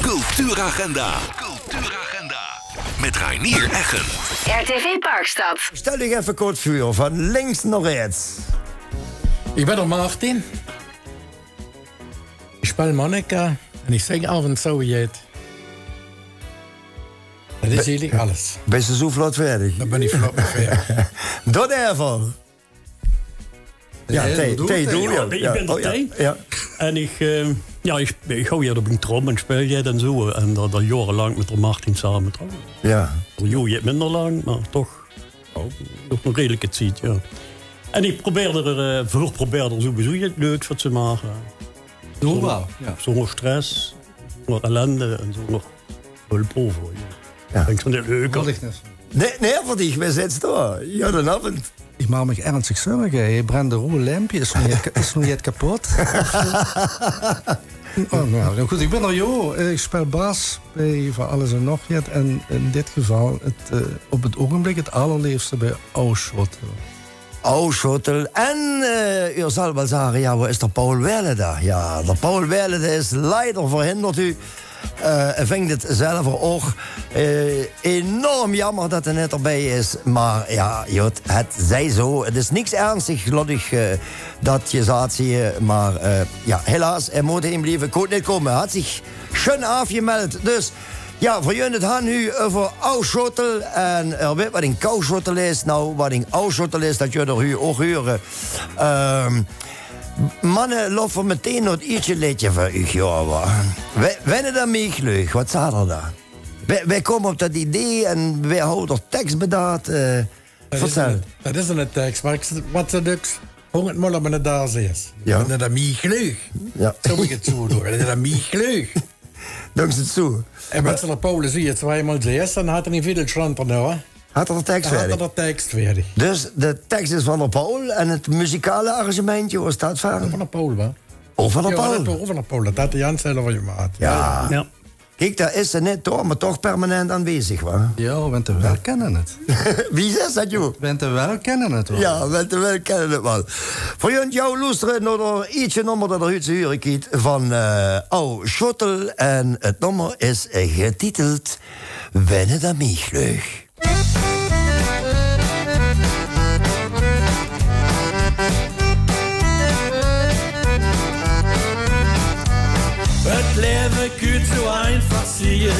Cultuuragenda. Met Reinier Eggen. RTV Parkstad. Stel je even kort vuur, van links naar rechts. Ik ben er Martin. Ik speel Monica en ik zing af en zo je het. Dat is eigenlijk alles. Ben je zo vlot verdig? Dan ben ik vlot verdig. Tot even. Ja, thee doe je. Ik ben de thee. Ja. En ik hou hier op een trom en speel jij dan zo. En dat jarenlang met de Martin samen trouwen. Ja. Jo, je hebt minder lang, maar toch nog redelijk het ziet, ja. En ik probeerde er sowieso het leuk voor te maken. Zonder stress, zonder ellende en zonder hulp over. Ja. Ik vind het leuk. Nee, voor dich, wij zitten daar. Ja, dan avond. Ik maak me ernstig zorgen. Je brandt de rode lampje. Is nog niet kapot? Nou goed, ik ben er joh. Ik speel bas bij Van Alles en Nog Wat. En in dit geval op het ogenblik het allerliefste bij Auschottel. Auschottel. En u zal wel zeggen, ja, waar is de Paul Wellede? Ja, de Paul Wellede is leider verhinderd u. Vindt het zelf ook enorm jammer dat hij net erbij is. Maar ja, Jot, het zij zo. Het is niks ernstig, gelukkig, dat je zat zie. Maar ja, helaas, hij moet heen blijven. Kon niet komen. Hij had zich schön afgemeld. Dus ja, voor jullie het gaan nu over Auschottel. En weet wat een Auschottel is. Nou, wat een Auschottel is, dat jullie er nu ook horen. Mannen lopen meteen nog ietsje liedje van u, joh. Wennen dat meegleug, wat staat er daar? Wij komen op dat idee en wij houden er tekst bij dat. Vertel. Dat is een tekst, maar wat ze dus hong het mollen met het daar is. Ja. Dat is meegleug. Ja. Zo moet ik het zo doen, dat is dat meegleug. Dank je het zo. En wat ze naar Polen zie je tweemaal zeer, dan had er niet veel schland er nou, hè? Had er de tekst verder? Dus de tekst is van de Paul en het muzikale arrangementje was dat van? Van de Paul, hè? Oh, van de Paul? Ja, van de Paul. Dat had de Jan zelf van je maat. Ja. Kijk, daar is ze net door, maar toch permanent aanwezig, hoor. Ja, we bent wel kennen het. Wie is dat, joh? We bent wel kennen het, hoor. Ja, we bent wel kennen het wel. Voor jou luisteren naar ietsje nummer dat er uit te huren kiet van Auschottel. En het nummer is getiteld Wennen dat meegleug. Het leven kunt zo einfach zien,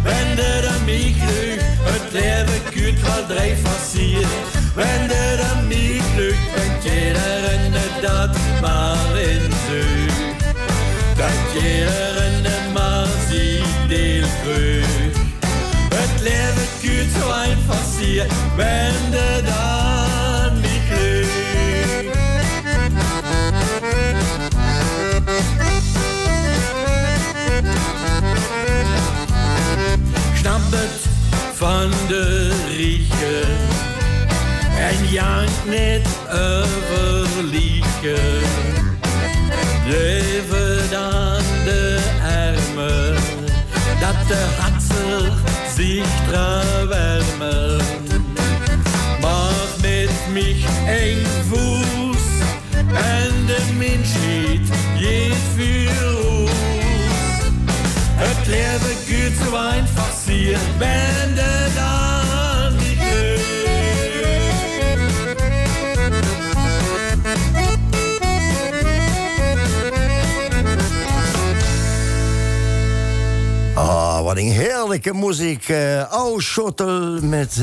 wenn du da mich lügt. Het leven kunt wel dreifach zien, wenn du da mich lügt. Und jeder inderdaad maar in zucht. Dat jeder maar ziet deel terug. Het leven kunt zo einfach zien, wenn du da mich lügt. Snapt het van de riechen en jankt niet overliegen. Leven dan de armen, dat de hartzel zich verwärmen. Mach mit mich eng Fuß en de Menschheit geht für uns. Het leven kunt zo einfach zien, wenn du da nicht Wat een heerlijke muziek. Auschottel met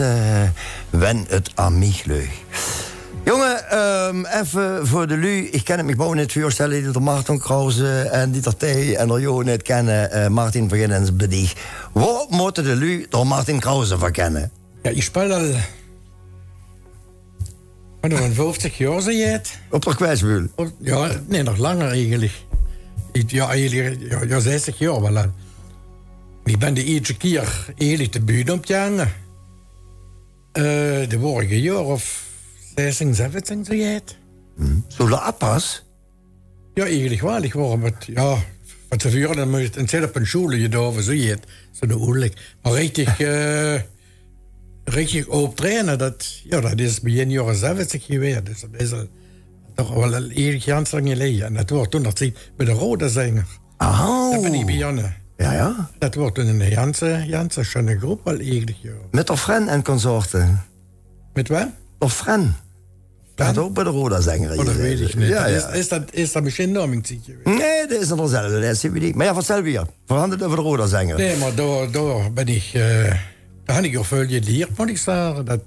Wenn het aan mich leug. Jongen, even voor de lui. Ik ken het me gewoon niet voorstellen dat de Martin Krause en Dieter T. en de Jo niet kennen. Martin beginnen en bedieg. Wat moeten de lui door Martin Krause verkennen? Ja, ik speel al... nog een 50 jaar, zei je het? Op de kwijtsbuul? Ja, nee, nog langer eigenlijk. Ja, 60 jaar wel al. Ik ben de eerste keer eigenlijk de buurt op te hangen. De vorige jaar of 16, 17, zei je het? Zo laat pas? Ja, eigenlijk wel. Ik was met, ja, wat te vuren, dan moet je een zelf een school je door, zie je het. Zo de oorlijk. Maar richtig optreden, dat is begin jaren 70 geweest. Dus dat is al toch wel een erg lang geleden. En dat was toen dat bij de Rode Zanger. Oh. Dat ben ik begonnen. Ja. Dat wordt een ganse schöne groep al eigenlijk, ja. Met Ofren en consorten. Met wat? Ofren. Dat had ook bij de Roda-zanger. Oh, dat weet ik niet. Ja. Is dat misschien nog een ziekje? Nee, dat is er dezelfde. Dat is niet. Maar ja, vertel weer. Veranderd over de Roda-zanger. Nee, maar daar ben ik... daar heb ik al veel geleerd, moet ik zeggen.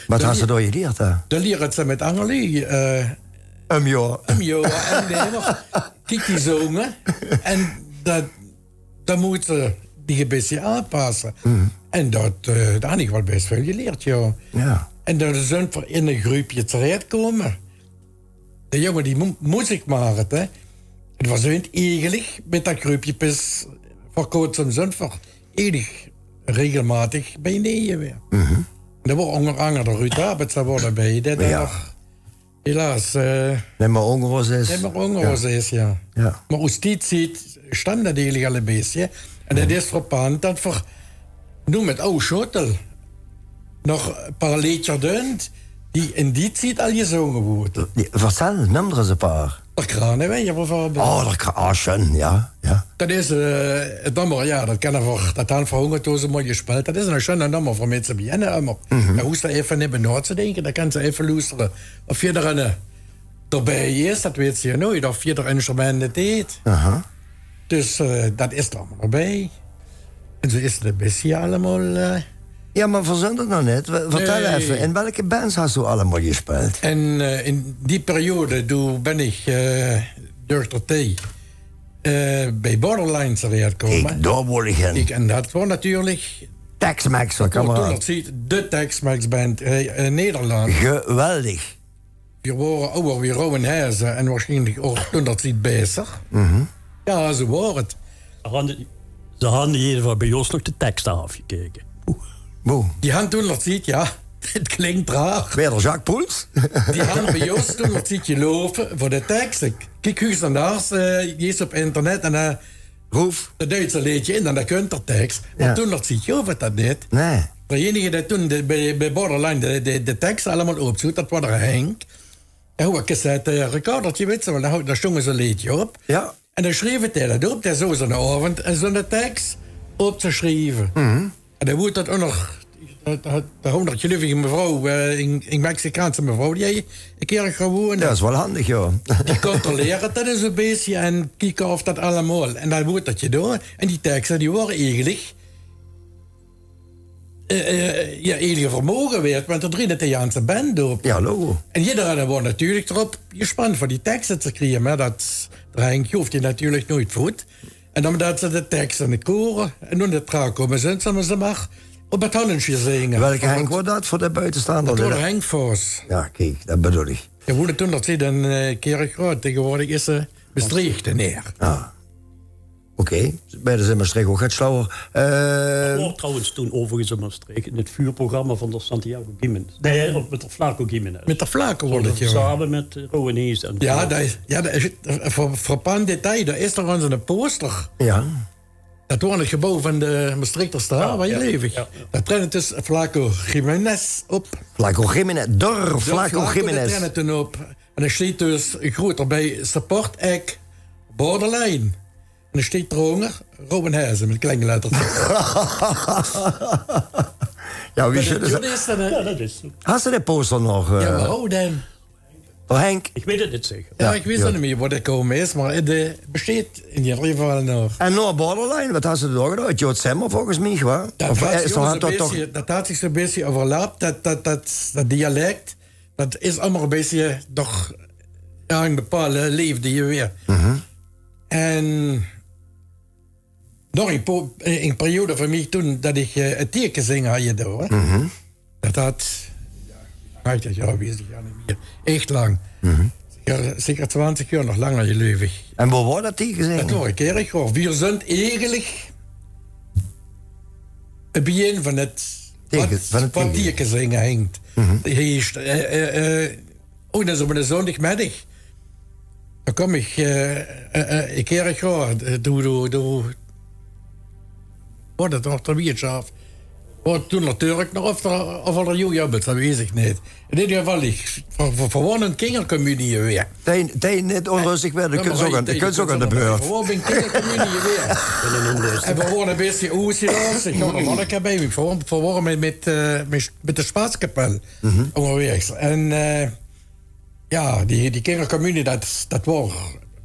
Wat had ze door geleerd, hè? Dan leren ze met Angelie. Ja. En nee, maar kijk die zongen. En dan moet ze die een beetje aanpassen. En daar heb ik wel best veel geleerd, ja. En dan zijn we in een groepje terechtkomen. De jongen die muziek maakt, hè. Het was eigenlijk met dat groepje pas voor kort en zondag eigenlijk regelmatig bij neeën weer. Er wordt onder andere de Ruud Abets worden bij. Dat helaas... Nee, maar ongeroos is. Nee, maar ongeroos is, ja. Maar als die ziet, staan dat eigenlijk al een beetje. En dat is verpand dat voor... Noem het oude schotel. Nog een paar liedjes doen, die in die tijd al gezongen worden. Vertel, noem er eens een paar. De kranen, weet je bijvoorbeeld. Oh, de kranen, ja. Dat is het nummer, ja, dat kan voor dat dan voor hongertozen mooi gespeeld. Dat is een schöne nummer voor mensen beginnen. Maar dan hoeft er even niet bij te denken, dan kan ze even luisteren. Of je er erbij is, dat weet je nooit. Of je er instrumenten deed. Dus dat is er allemaal erbij. En zo is het een beetje allemaal... Ja, maar verzond het nog net. Vertel even, in welke bands hast du allemaal gespeeld? En in die periode ben ik door de thee bij Borderline terechtgekomen. Daar wil ik in. En dat was natuurlijk... Tex-Mex, wat kan maar ziet de Tex-Mex band in Nederland. Geweldig. We waren ouder weer Rouwenhuizen en waarschijnlijk ook toen dat ziet bezig. Ja, zo was het. Ze hadden in ieder geval bij ons nog de tekst afgekeken. Die hand toen dat ziet, ja, het klinkt raar. Weer de Jacques Poels? Die hand bij ons toen dat ziet geloven voor de tekst. Kijk, huis en naast, je is op internet en Roef. de Duitse liedje in en dan kunt er tekst. Maar toen dat ziet je over dat niet. Nee. Degene die toen bij Borderline de tekst allemaal opzoekt, dat was er Henk. En hoe ik zei, recordertje, weet je wel, daar zongen ze een liedje op. Ja. En dan schreef hij dat op, dat zo zo'n avond, en zo'n tekst op te schrijven. En dan wordt dat ook nog, de 100-jarige mevrouw, een Mexicaanse mevrouw, die een keer gewoon... Dat is wel handig, joh. Die controleren dat is een beetje en kijken of dat allemaal. En dan wordt dat je door. En die teksten die worden eigenlijk... enige vermogen werd, want er drie de Italiaanse band op. Ja, logo. En iedereen wordt natuurlijk erop gespannen voor die teksten te krijgen. Maar dat Henkje hoeft je natuurlijk nooit voet. En dan dat ze de teksten in de koren en toen de trouw komen zijn, ze maar op het hallensje zingen. Welke Henk wordt dat voor de buitenstaander? Dat wordt Henk Vos. Ja, kijk, dat bedoel ik. Je woonde toen dat ze een keer groot. Tegenwoordig is ze Maastricht neer. Oké, bij de Zimmerstreek ook het slauwer. Trouwens toen overigens in Maastricht in het vuurprogramma van de Santiago Gimenez. Nee, met de Flaco Gimenez. Met de Flaco wordt het, joh. Samen met Rowenees. En ja, dat is voor een detail, daar is er ons een poster. Ja. Dat was het gebouw van de Maastrichterstraat, waar je leeft. Ja. Daar trainen dus Flaco Gimenez op. Flaco Gimenez, door Flaco Gimenez. Daar trainen toen op. En er staat dus groot erbij, support egg, Borderline. En er staat eronder Rouwenhuizen met kleine letters. Ja, wie zullen ze... Ja, dat is zo. Had ze de poster nog? Ja, maar hoe dan? Door Henk? Ik weet het niet zeker. Ja, ik weet niet meer wat er komen is, maar het bestaat in ieder geval nog. En nog Borderline, wat had ze er gedaan? Jood Semmer volgens mij, gewoon. Dat had zich zo'n beetje overlapt, dat dialect. Dat is allemaal een beetje toch een bepaalde leefde je weer. En nog een periode van mij toen dat ik het teken zingen had je door. Dat had, ja, weet ik niet meer. Echt lang. Zeker 20 jaar nog langer je leefig. En waar was dat teken zingen? Dat was een keer hoor. We zijn eigenlijk het begin van het wat teken zingen hangt. Dat is op een zondagmiddag. Dan kom ik een keer door. Wordt het nog een biertje af. Toen natuurlijk nog of er joejobbet, dat weet ik niet. In ieder geval, voor een kindercommunie weer. Tegen net onrustig werden, je kunt ook aan de beurt. Gewoon een kindercommunie weer. En we wonen een beetje oersiloos. Ik ga er Monica bij me. We wonen met de Spaatskapel onderwegs. En ja, die kindercommunie, dat wordt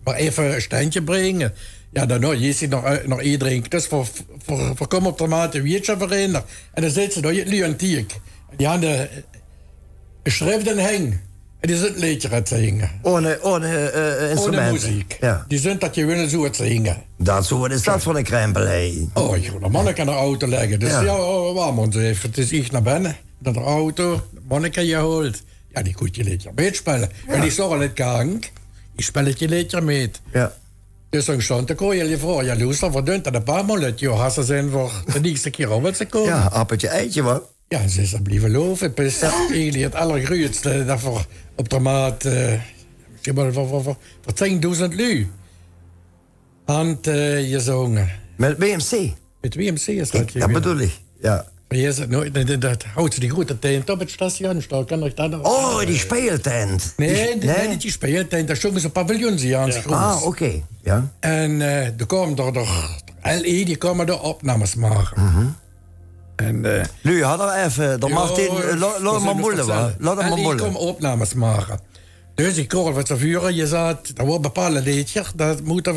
maar even een standje brengen. Ja, dan je ziet nog iedereen. Dus voor komen op de maat een weetje verenigd. En dan zit ze door je luantiek. Die hadden geschreven en heng. En die zit liedje aan zingen. Ohne instrumenten. Muziek. Ja. Die zijn dat je willen zo het zingen. Dat is dat voor een krempelij. Oh, ik ga de monnik aan de auto leggen. Dus ja, waarom ze even. Het is ik naar binnen. Dat de auto, monnik aan je holt. Ja, die moet je liedje meespelen. Ja. En die zorgen niet kank. Die spelt je liedje mee. Ja. Dus dan stond de kooi je voor. Ja, luister, wat doet dat een paar maal? Je hassen zijn voor de eerste keer op ze komen. Ja, appeltje eitje, wat? Ja, ze is blijven loven. Het is eigenlijk het allergrootste daarvoor op de maat. Voor 10.000 lui. Want je zongen. Met WMC? Met WMC is dat. Dat bedoel ik, ja. Dat houdt ze die grote tent op het station. Die speeltent. Nee, niet die speeltent. Daar zongen ze paviljoens aan. Ah, oké. Ja. En er komen door LE, die komen er opnames maken. En nu had er even, Martin, laat maar moeilijk waren. Laat hem maar moeilijk. En die komen opnames maken. Dus ik hoor wat ze vuren. Je zat, er wordt bepaalde liedjes. Dat moet er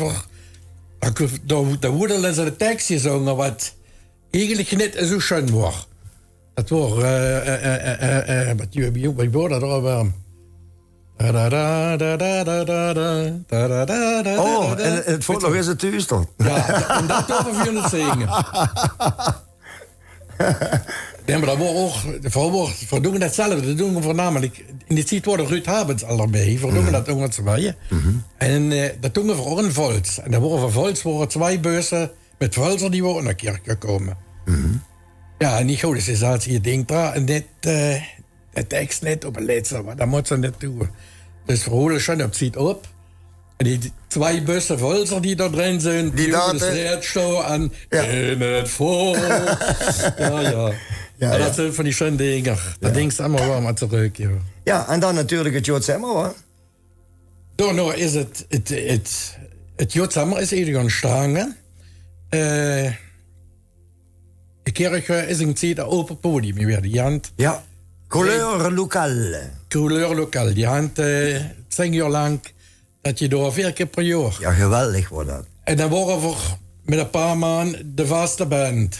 daar worden ze de tekstje zongen wat eigenlijk niet zo schön wordt. Dat wordt, wat wordt dat erover? Oh, en het voelt nog eens het duister. Ja, en dat toch of jullie het zingen. Ja, maar dat wordt ook, we doen hetzelfde. Dat doen we voornamelijk, in dit ziet worden Ruud Habens allebei. We doen dat ook met z'n tweeën. En dat doen we voor een volks. En dan worden voor volks worden 2 bussen met volzer die worden naar kerk gekomen. Ja, en die goede sensatie, je denkt daar, en dit, de tekst net op een leedse, maar dat moet ze net doen. Dus verholen schon op ziet op. En die 2 bussen volzer die daar drin zijn, die doen de zo aan in het vol. Ja, dat zijn van die schöne dingen. Dat ding is allemaal wel maar terug, joh. Ja, en dan natuurlijk het Joodsemmer, hoor. Nou is het Joodsemmer is eerder ontstaan. De kerk is een tijd een open podium weer. Ja, couleur locale. Couleur locale. Die hand 10 jaar lang dat je door 4 keer per jaar. Ja, geweldig wordt dat. En dan worden we met een paar maanden de vaste band.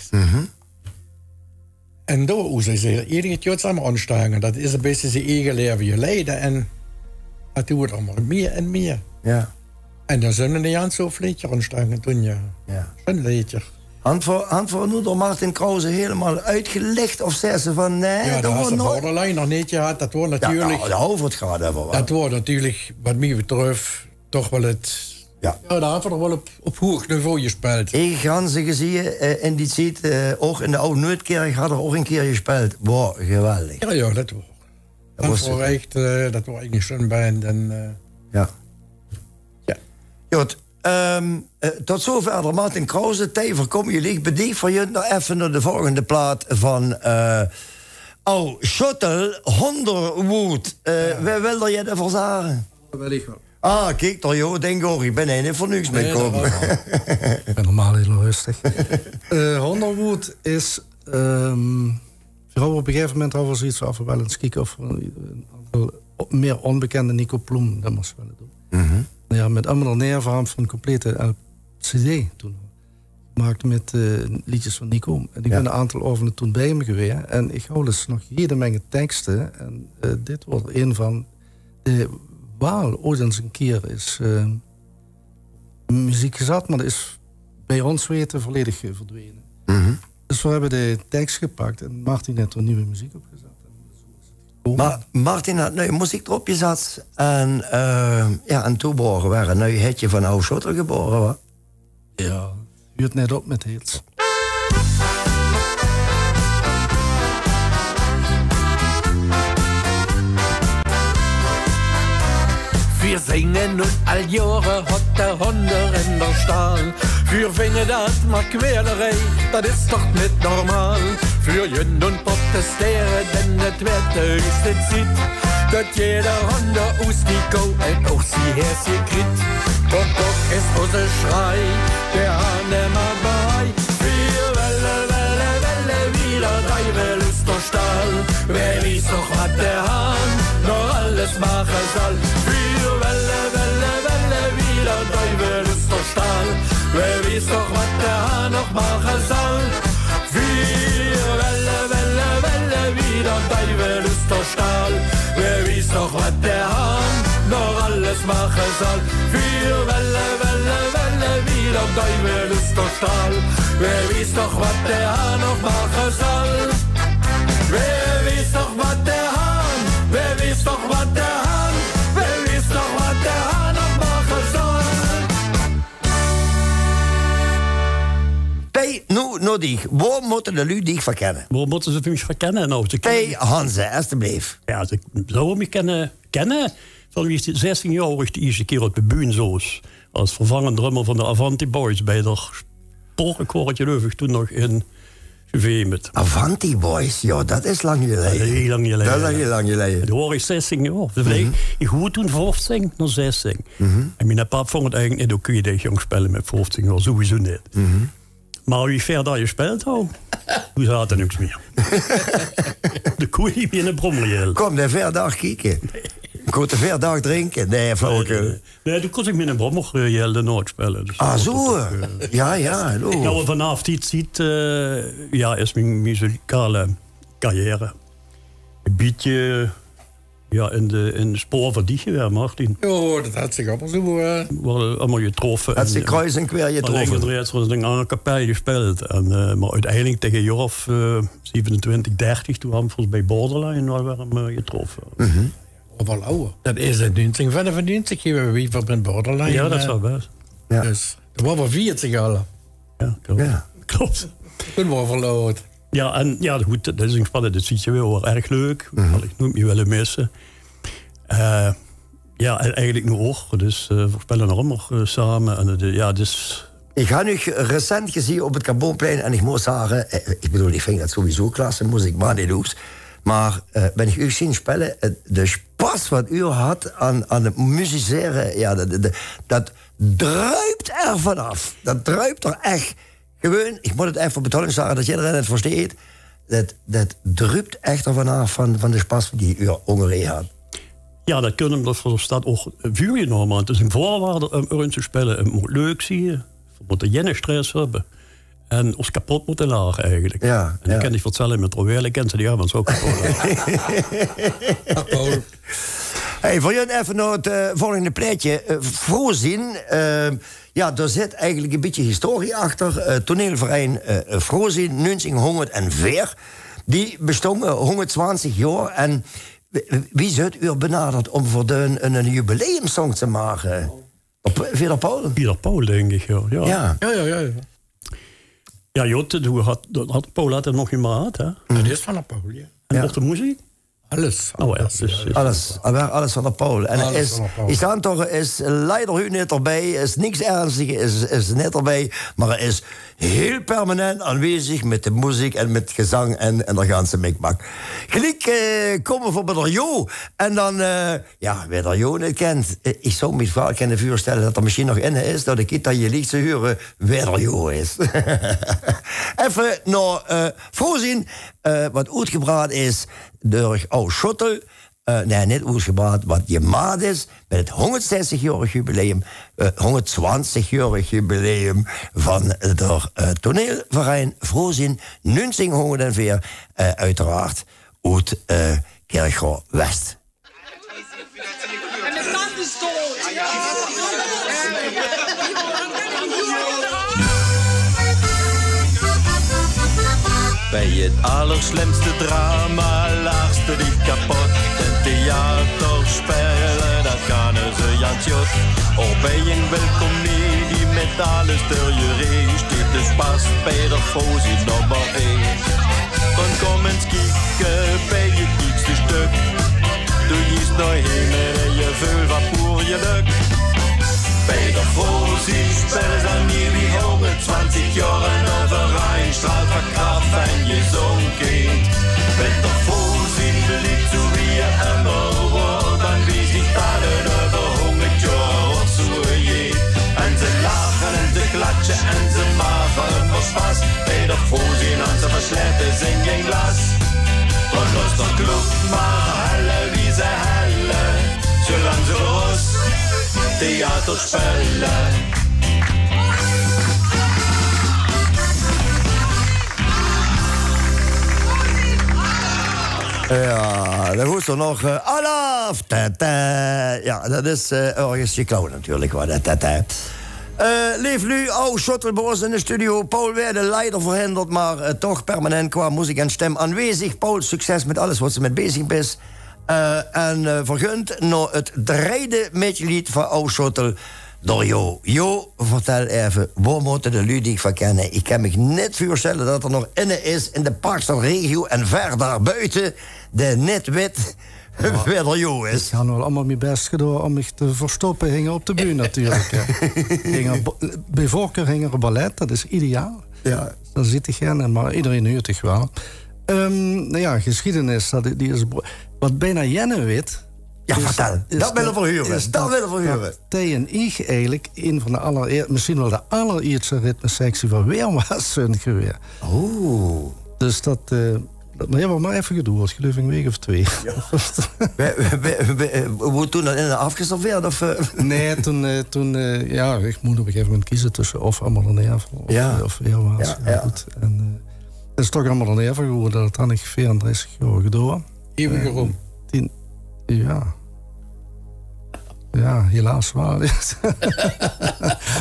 En door hoe ze zeggen, iedereen het samen ontstaan. Dat is een beetje zijn eigen leven je leiden. En dat doet allemaal meer en meer. Ja. En dan zijn we niet zo vleetje ontstaan toen, ja. Een leedje. Han voor nu door Martin Krause helemaal uitgelegd of zei ze van nee, ja, dat was de borderline nog niet gehad. Dat wordt natuurlijk. Ja, nou, over het gaat even. Dat wordt natuurlijk, wat mij betreft, toch wel het. Ja, daar hebben we wel op hoog niveau gespeeld. Ik ga ze gezien in die tijd, ook in de Oude Noordkerk had er ook een keer gespeeld. Wow, geweldig. Ja, dat wordt. Dat was echt, dat was echt zo'n band. En, ja. Goed. Tot zover de Martin Krause. Tever, kom jullie bediend van je nog even naar de volgende plaat van Schottel, Honderwood. Wie wil je ervoor zeggen? Dat wil ik wel. Ah, kijk toch, joh, denk hoor, ik ben er niet voor niks mee komen. Ik ben normaal heel rustig. Honderwood is vooral op een gegeven moment over zoiets af wel eens kijken of een meer onbekende Nico Ploem dat moest willen doen. Ja, met allemaal neerverhaal van een complete CD toen. Gemaakt met liedjes van Nico. En ik ben een aantal avonden toen bij me geweest. En ik hou dus nog hele menge teksten. En dit wordt een van de Waal ooit eens een keer is muziek gezet, maar dat is bij ons weten volledig verdwenen. Dus we hebben de tekst gepakt en Martin heeft er nieuwe muziek op gezet. Maar Martin had nu muziek erop gezet en en toegeboren waren. Nu heb je van oude Schotter geboren, wat? Ja, huurt net op met hits. Wir singen und all Jahre hat der Honder in der Stahl. Für Winge dat maar Quälerei, dat is doch nicht normal. Für Jünd und protestieren, denn het wird de höchste Zeit. Dat jeder Honder aus die Go und auch sie Herz kriegt. Doch ist unser Schrei, der Hahn immer bei. Wir Welle, Welle, Welle, wieder Deivel ist der Stahl. Wer weiß doch, was der Hahn noch alles machen soll. Wir Welle, Welle, Welle, wieder Deivel ist der Stahl. Wer weiß doch, was der Hahn noch machen soll. Wir Welle, Welle, Welle, wieder Deivel ist der Stahl. Wer weiß doch, was der Hahn noch alles machen soll. Wir Welle, Welle, Welle, wieder Deivel ist der Stahl. Wer weiß doch, was der Hahn noch machen soll. Wer weiß doch, was der Hahn, wer weiß doch, was der Hahn, wer weiß doch, was der Hahn noch machen soll. Bij, nu dich. Waar moeten de lui dich verkennen? Waar moeten ze mich verkennen? Nou, Bij Hanze, alsjeblieft. Ja, ze zouden mich kennen. Van wie is 16 jaar de eerste keer op de bühne zoos. Als vervangend drummer van de Avanti Boys bij de sporenkoortje Leuvig toen nog in Juvemet. Avanti Boys, ja, dat is lang geleden. Dat is heel lang geleden. Dat is heel lang geleden. Toen was ik 16 jaar. Ik hoorde toen 15 naar 16. En mijn pap vond het eigenlijk niet oké dat jong spelen met 15 jaar, sowieso niet. Maar wie verder je speelt, toen zat er niks meer. De koe liep in een brommerjel. Kom, de verdag kijken. Kon de verdag drinken? Nee, flauwekul. Nee, toen kon ik met een brommerjel de nooit spelen. Dus zo. Ja. Nou, vanaf die ziet, is mijn muzikale carrière een beetje in de spoor van die geweest, Martin. Ja, dat had zich allemaal zo. We worden allemaal getroffen. Het is kruis en kweer getroffen. Er was een andere kapel gespeeld. Maar uiteindelijk tegen een jaar of 27, 30, toen hebben we ons bij Borderline weer getroffen. Of al ouder. Dat is het 1995, wie van Borderline. Ja, dat zou best. Ja. Dus, dat waren we 40 al. Ja, klopt. Ja. Klopt. Toen waren we verloren. Ja, en ja, goed, dat is een spannend. Dat ziet je wel erg leuk. Had ik nooit meer willen missen. Ja, en eigenlijk nu ook. Dus we spelen nog allemaal samen. En dus... Ik ga nu recent gezien op het Carbonplein en ik moet zeggen, ik bedoel, ik vind dat sowieso klasse muziek, maar niet doet. Maar ben ik u zien spelen, de spas wat u had aan het musiceren, ja, dat druipt er vanaf. Dat druipt er echt. Gewoon, ik moet het even op betoning zeggen dat iedereen het versteet. Dat druipt echt er vanaf van de spas die u ongereden had. Ja, dat kunnen we voor de stad ook vuur je normaal. Het is een voorwaarde om erin te spelen. Het moet leuk zien. We moeten geen stress hebben. En ons kapot moeten lagen eigenlijk. Ja, en ik kan niet vertellen met Roel, ik ken ze die avond zo kapot. Hey, voor jullie even naar het volgende plaatje. Frozin. Ja, er zit eigenlijk een beetje historie achter. Toneelverein Frozin, 1904. Die bestond 120 jaar. En wie zou u benaderd om voor een jubileumsong te maken? Pieter Paul? Pieter Paul, denk ik, ja. Ja. Ja, Jot, Paul had er nog niet maar gehad, hè? Dat is van de Paul, ja. En nog de muziek? Alles. Oh ja, alles van de Paul. En is dan toch is leider u niet erbij, is niks ernstigs, is net erbij, maar hij is heel permanent aanwezig met de muziek en met gezang en de ganse mikmak. Gelijk komen voor bij de Jo. En dan, wie de Jo niet kent, ik zou me vaak kunnen voorstellen dat er misschien nog in is, dat ik het aan je liet te huren wie de Jo is. Even naar voorzien, wat uitgebracht is door Schottel. Nee, niet uitgebracht, wat gemaakt is met het 160-jarig jubileum, 120-jarig jubileum van het toneelverein Frozin, 1904, uiteraard uit Kerkhoor West. Bij het allerslimste drama laagste die kapot. En theater spelen, dat kan ze Jantjot. Of bij een welkomedie met alles door je reis. Dit is pas bij de Frozin nummer 1. Dan kom eens kijken bij je diepste stuk. Doe je nog heen en je vul wat voor je geluk. Bij de Frosie spelen ze nie wie 120 Jahre overein, strahlt van Kraft en gezonken. Wenn der Frosie beliebt, so wie immer war, dann wie sich alle über 100 Jahre auch so geht. Und sie lachen und sie klatschen und sie machen immer Spaß. Bei der Frosie und sie verschleppen singen Glas. Und los der Club machen alle wie sie helle, solange sie los Theater spelen. Ja, dan hoort er nog Olaf. Ja, dat is ergens geklauwd natuurlijk. Leef nu, Schottel bij ons in de studio. Paul werd leider verhinderd, maar toch permanent qua muziek en stem aanwezig. Paul, succes met alles wat ze met bezig is. En vergunt nog het derde meetjelied van Schottel door Jo. Jo, vertel even, waar moeten de Ludiek van kennen? Ik kan me net voorstellen dat er nog innen is in de Parkstadregio en ver daarbuiten de net wit verder Jo is. Ik ga wel allemaal mijn best gedaan om me te verstoppen hingen op de bühne natuurlijk. Bij voorkeur hing er ballet, dat is ideaal. Ja. Daar zit ik in, maar iedereen huurt zich wel. Nou ja, geschiedenis, die is wat bijna jennen weet. Ja, vertel. Dat willen we verhuren. Dat willen we verhuren. T en I eigenlijk een van de allereerste, misschien wel de allereerste ritmesectie van weer was geweest. Oh. Dus dat maar hebben we maar even gedoord, geloof ik, een week of 2. Ja. Hoe toen dat in de afgeserveerd? Of? Nee, toen ja, ik moet op een gegeven moment kiezen tussen of allemaal een neer of weer was. Ja, goed. En het is toch allemaal een neer geworden, dat had ik 34 jaar gedaan. Even gerom. Ja. Ja, helaas wel.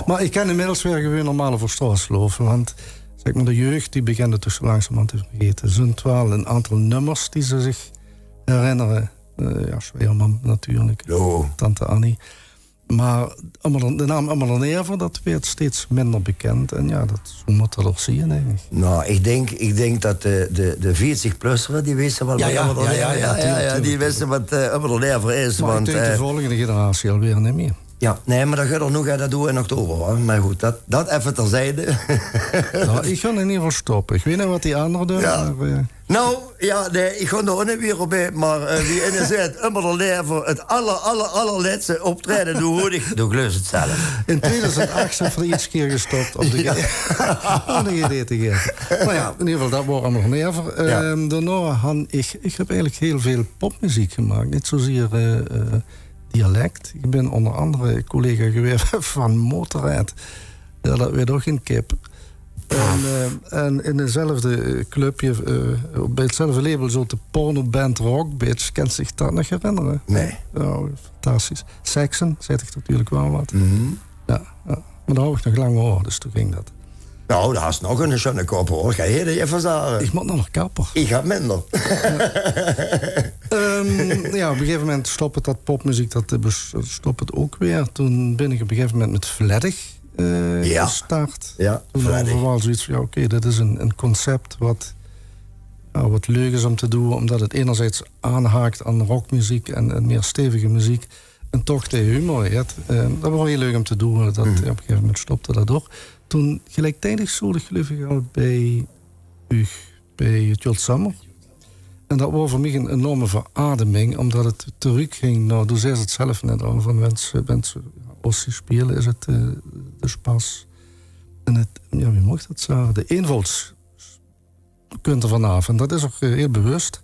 Maar ik kan inmiddels weer gewoon normale verstaans geloven. Want zeg maar, de jeugd die begint het dus langzamerhand te vergeten. Er zijn wel een aantal nummers die ze zich herinneren. Ja, Schweerman natuurlijk. Oh. Tante Annie. Maar de naam Ammerlenever, dat werd steeds minder bekend. En ja, zo moet dat ook zien, denk ik. Nou, ik denk dat de 40-plusseren, die wisten wel wat Ammerlenever die wisten wat Ammerlenever is. Maar want, ik denk de volgende generatie alweer niet meer. Ja, nee, maar dat gaat er nog dat doen in oktober. Hoor. Maar goed, dat even terzijde. Nou, ik ga er niet voor stoppen. Ik weet niet wat die anderen doen. Ja. Maar, nou, ja, nee, ik ga er ook niet weer op bij. Maar wie in de zet, Ammerlenever, het allerlaatste optreden doe ik. Doe ik het zelf. In 2008 zijn we iets keer gestopt om de GD te geven. Maar ja, in ieder geval, dat was Ammerlenever. Daarna had ik heb eigenlijk heel veel popmuziek gemaakt. Niet zozeer dialect. Ik ben onder andere collega geweest van Motorrad. Ja, dat werd ook een kip. En in dezelfde clubje, bij hetzelfde label, zo de pornoband Rock Bitch. Kent zich dat nog herinneren? Nee. Ja, fantastisch. Saxon, zei ik natuurlijk wel wat. Mm-hmm. Ja, maar daar hou ik nog lang over, dus toen ging dat. Nou, dat is nog een schöne kapper hoor. Ga je even zeggen? Ik moet nog een kapper. Ik ga minder. Ja, op een gegeven moment stopt het dat popmuziek, dat stopt het ook weer. Toen ben ik op een gegeven moment met Vleddig gestart. Ja, toen hadden we wel zoiets van, ja, oké, dit is een concept wat leuk is om te doen, omdat het enerzijds aanhaakt aan rockmuziek en meer stevige muziek. En toch de humor heeft. Dat was heel leuk om te doen. Dat, op een gegeven moment stopte dat door. Toen gelijktijdig zoorde ik geloof ik al bij Jult Sammer. En dat was voor mij een enorme verademing, omdat het terug ging. Nou, toen zei ze het zelf net al, van mensen als ze spelen is het de spas. En het, ja, wie mocht dat zeggen? De eenvouds kunt er vanaf. En dat is ook heel bewust.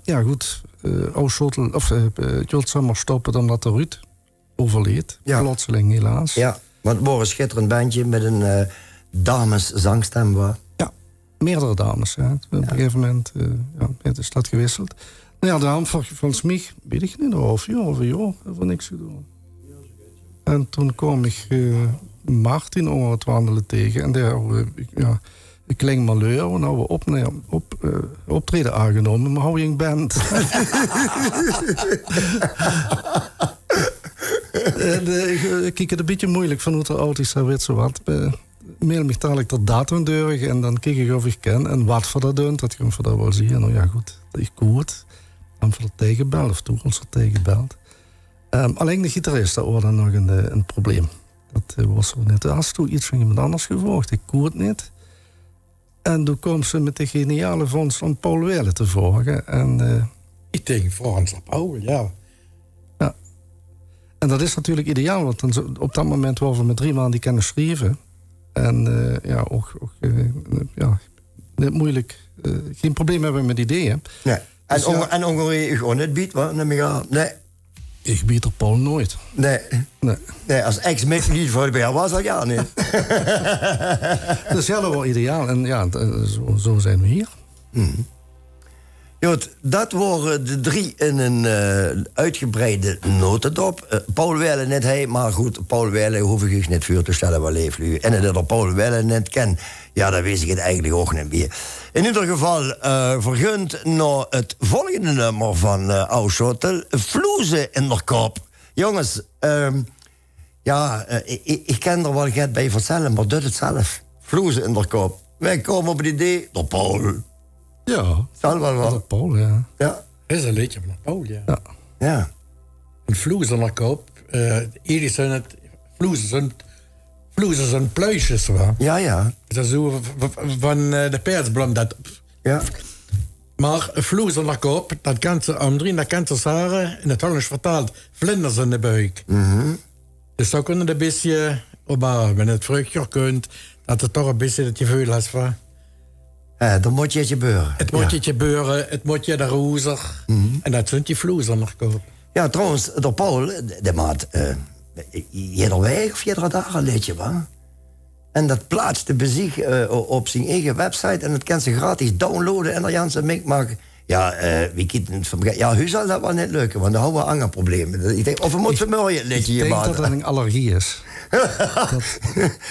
Ja, goed. Jult Sammer stoppen omdat de Ruud overleed. Ja. Plotseling, helaas. Ja, want het was een schitterend bandje met een dameszang was. Ja, meerdere dames. Ja. Op een gegeven moment is dat gewisseld. Nou ja, daarom volgens mij, weet ik niet, een half jaar of een jaar voor niks gedaan. En toen kwam ik Martin over het wandelen tegen. En daar ik klink malheur, we nou optreden aangenomen, maar hou je een band. Ik kijk het een beetje moeilijk van hoe de auto's weet zo wat. Mail me dadelijk dat datum deurig en dan kijk ik of ik ken en wat voor dat doen, dat je voor dat wel zien. Nou ja, goed, ik goed. Dan voor de tegenbel of toen ons er tegenbeld. Alleen de gitarist, dat was dan nog een probleem. Dat was zo net. Als toen iets van iemand anders gevraagd, ik kon het niet. En toen kwam ze met de geniale vondst van Paul Wehrle te vragen. En, ik denk Frans Paul, ja. Ja. En dat is natuurlijk ideaal, want dan, op dat moment waren we met 3 maanden die kennis schrijven. En net moeilijk, geen probleem hebben met ideeën. Nee. En, Dus en ongeveer gewoon het biedt, wat? Nee. Ik bied er Paul nooit. Nee, als ex-mitglied voor de BR was dat ja niet. Dus ja, dat was ideaal. En ja, zo zijn we hier. Goed, dat waren de 3 in een uitgebreide notendop. Paul Wehrle net hij, maar goed, Paul Wehrle hoef ik niet voor te stellen wat leeft u. En dat ik Paul Wehrle net ken, ja, dan weet ik het eigenlijk ook niet meer. In ieder geval, vergunt naar het volgende nummer van Auschotel, Vloezen in de kop. Jongens, ik ken er wel get bij vertellen, maar doe het zelf. Vloezen in de kop. Wij komen op het idee, door Paul. Ja, Zal wel wat. dat Paul, ja. Ja. Dat is een liedje van Paul, ja. Ja. Een vloes aan de kop. Hier zijn het vloes zijn pluisjes, hoor. Ja. Dat is zo van de persblom. Ja. Maar een vloes aan de kop, dat kan ze omdrehen, dat kan ze zeggen, in het Hollands vertaald, vlinders in de buik. Dus dan kunnen een beetje, wanneer het vruchtje kunt, dat het toch een beetje dat je veel has van. Dan moet je het gebeuren. Het moet je gebeuren, het moet je de rozer. En dat zijn die vloes aan de kop. Ja, trouwens, door Paul, de maat, jeder week of jeder dag een liedje, wa? En dat plaatste bij zich op zijn eigen website en het kan ze gratis downloaden en er Janse mik maken. Ja, wie kiet het van? Ja, u zal dat wel niet lukken, want dan houden we angerproblemen. Ik denk, of we moeten vanmorgen een liedje hier maken. Ik denk dat het een allergie is.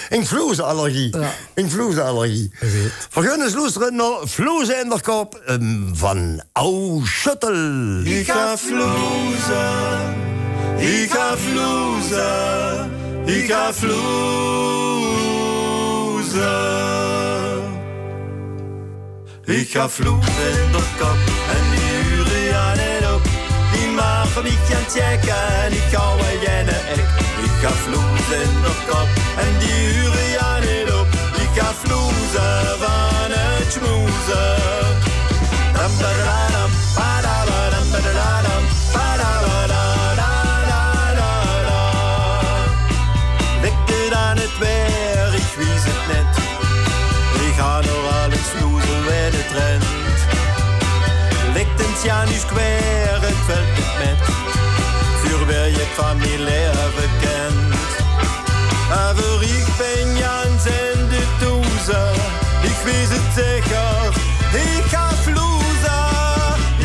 Een vloezenallergie. Ja. Een vloezenallergie. Vergun eens luisteren naar Vloezen in de kop van Auschotel. Ik ga vloezen, ik ga vloezen, ik ga vloezen. Ik ga vloezen in de kop en die uren ja net op. Die magen niet gaan checken, ik ga wel jennen ek. Ik ga vloezen in de kop en die uren ja niet op. Ik ga vloezen van het schmoezen. Dam badadam, badabadam, badadam, badabadadadadadada. Lekte dan het weer, ik wist het net. Ik ga nog alles vloezen weer de trend. Lekt een Janus kwer, het veld niet met. Voor wer je van mijn leven kent. Aber ik ben Jans en de Toeze. Ik weet het zeker, ik ga vloezen.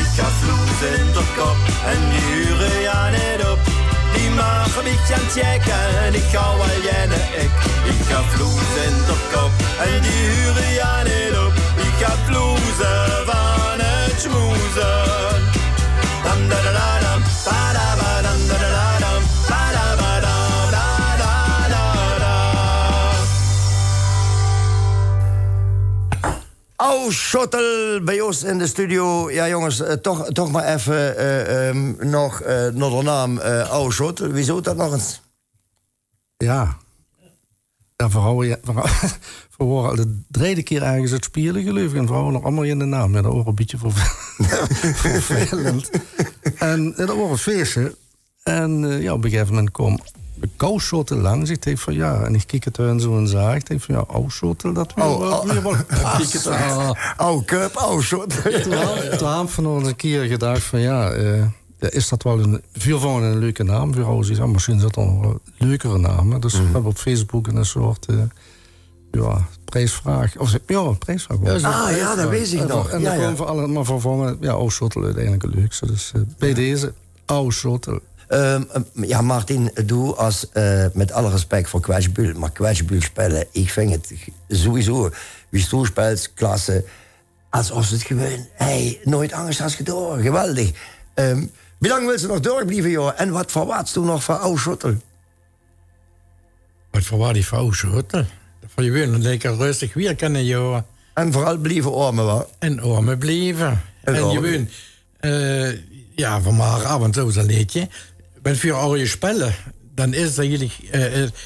Ik ga vloezen in de kop en die uren ja net op. Die magen mij gaan checken, ik ga wel jennen ik. Ik ga vloezen in de kop en die uren ja net op. Ik ga vloezen van het schmoezen. Dam da da da dam, ba da ba dam da da da dam, ba da ba da da da da da. Auschotel bij ons in de studio. Ja, jongens, toch maar even nog naar de naam Auschotel. Wie zou dat nog eens? Ja, vooral we waren al de 3e keer ergens het spelen geloof ik. En vrouwen nog allemaal in de naam. Ja, dat was een beetje vervelend. En dat was een feestje. En op een gegeven moment kwam de Auschotel langs. Ik denk van ja, en ik kijk het aan zo en zag. Ik denk van ja, Auschotel, dat weer wel. Cup, Auschotel. Toen hebben we nog een keer gedacht van ja, is dat wel een leuke naam voor ons? Misschien is dat dan nog wel een leukere naam. Dus we hebben op Facebook een soort prijsvraag. Prijsvraag. Ja, dat weet ik nog. En dan gewoon voor allemaal vervangen. Ja, Auschotel uiteindelijk het leukste. Dus bij deze Auschotel. Ja, Martin, doe als, met alle respect voor Kwetsbuul, maar Kwetsbuul spelen, ik vind het sowieso, wie stoelspelt, klasse, alsof ze het gewoon, nooit angst had gedaan. Geweldig. Wie lang wil ze nog doorblijven, joh? En wat verwacht toen nog van Auschotel? Wat verwacht die van Auschotel? Voor je wil een lekker rustig weer kennen, joh. En vooral blijven ormen, wat? En ormen blijven. En je wil, van maar af en toe zo'n liedje. wenn für eure spellen, dan is eigenlijk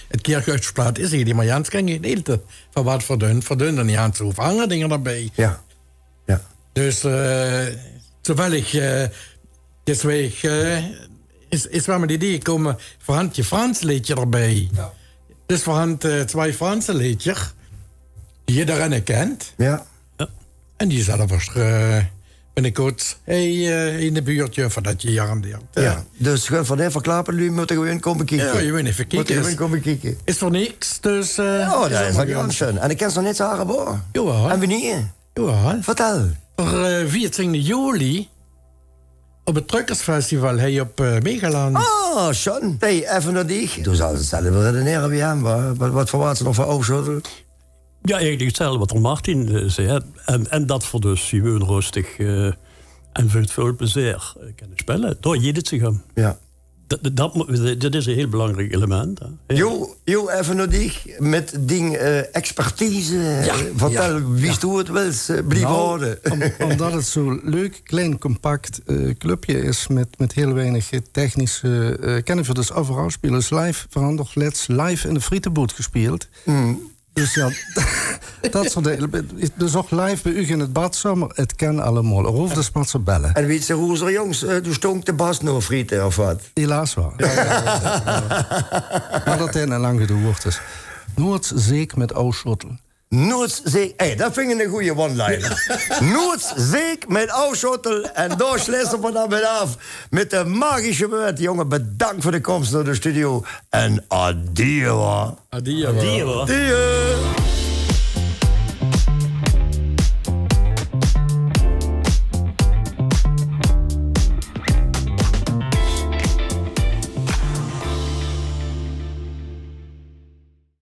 het Kirchhofsplaat is eigenlijk maar ganz geen gedeelte van wat verdund en niet aan te hangen dingen daarbij. Ja. Ja. Dus toevallig desweg is waar met het idee komen voorhand je Frans liedje erbij. Ja. Dus voorhand 2 Franse liedjes die iedereen kent. Ja. En die zelfs binnenkort in de buurtje van dat je hier aan deelt. Ja. Dus van de verklappen, nu moeten we gewoon komen kijken. Ja, je moet even kijken. Is voor niks, dus... dat is wel ganz schön. En ik ken ze nog niet zo geboren. Ja. En wanneer? Ja. Vertel. Op 14 juli op het Truckersfestival hij op Megaland. Oh, schon. Hey, even naar die. Toen zal ze zelf redeneren wie hem. Wat verwacht ze nog van Oogschottel? Ja, eigenlijk hetzelfde wat er Martin zei. En dat voor dus gewoon rustig en veel plezier kunnen spelen. Door je te gaan. Ja. Dat is een heel belangrijk element. Hè. Jo, even naar die. Met die expertise. Vertel, wie je het wil blijven houden. Omdat het zo'n leuk, klein, compact clubje is met heel weinig technische... kennen we dus overal spelen. Dus live veranderd, let's live in de frietenboot gespeeld. Dus ja, dat soort dingen. Dus ook live bij u in het bad zomer. Het kan allemaal. Er hoeft dus maar te bellen. En weet je hoe ze jongens, toen stonk de bas nog frieten of wat? Helaas wel. Maar dat heeft een lang geduurd. Dus. Noordzeek met Oogschottel. Noordzeek, dat vind ik een goede one-liner. Noordzeek met Oogschottel. En daar sluiten we dan weer af met de magische woord. Jongen, bedankt voor de komst naar de studio. En adieu. Adieu. Adieu.